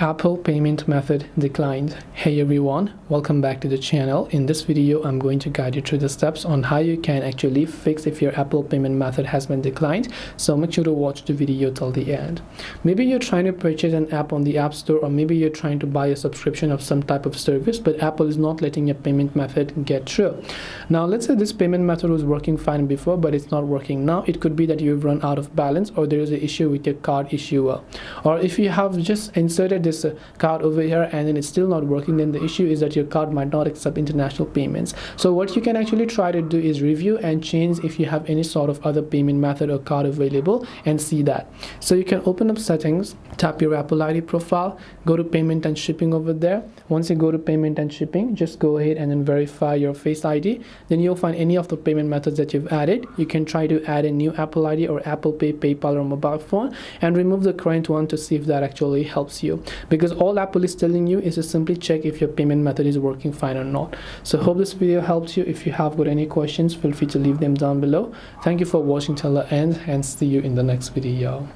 Apple payment method declined. Hey everyone, welcome back to the channel. In this video, I'm going to guide you through the steps on how you can actually fix if your Apple payment method has been declined. So make sure to watch the video till the end. Maybe you're trying to purchase an app on the App Store, or maybe you're trying to buy a subscription of some type of service, but Apple is not letting your payment method get through. Now, let's say this payment method was working fine before, but it's not working now. It could be that you've run out of balance, or there is an issue with your card issuer. Or if you have just inserted this card over here and then it's still not working, then the issue is that your card might not accept international payments. So what you can actually try to do is review and change if you have any sort of other payment method or card available and see that. So you can open up settings, tap your Apple ID profile, go to payment and shipping over there. Once you go to payment and shipping, just go ahead and then verify your Face ID. Then you'll find any of the payment methods that you've added. You can try to add a new Apple ID or Apple Pay, PayPal, or mobile phone, and remove the current one to see if that actually helps you. Because all Apple is telling you is to simply check if your payment method is working fine or not. So hope this video helps you. If you have got any questions, feel free to leave them down below. Thank you for watching till the end, and see you in the next video.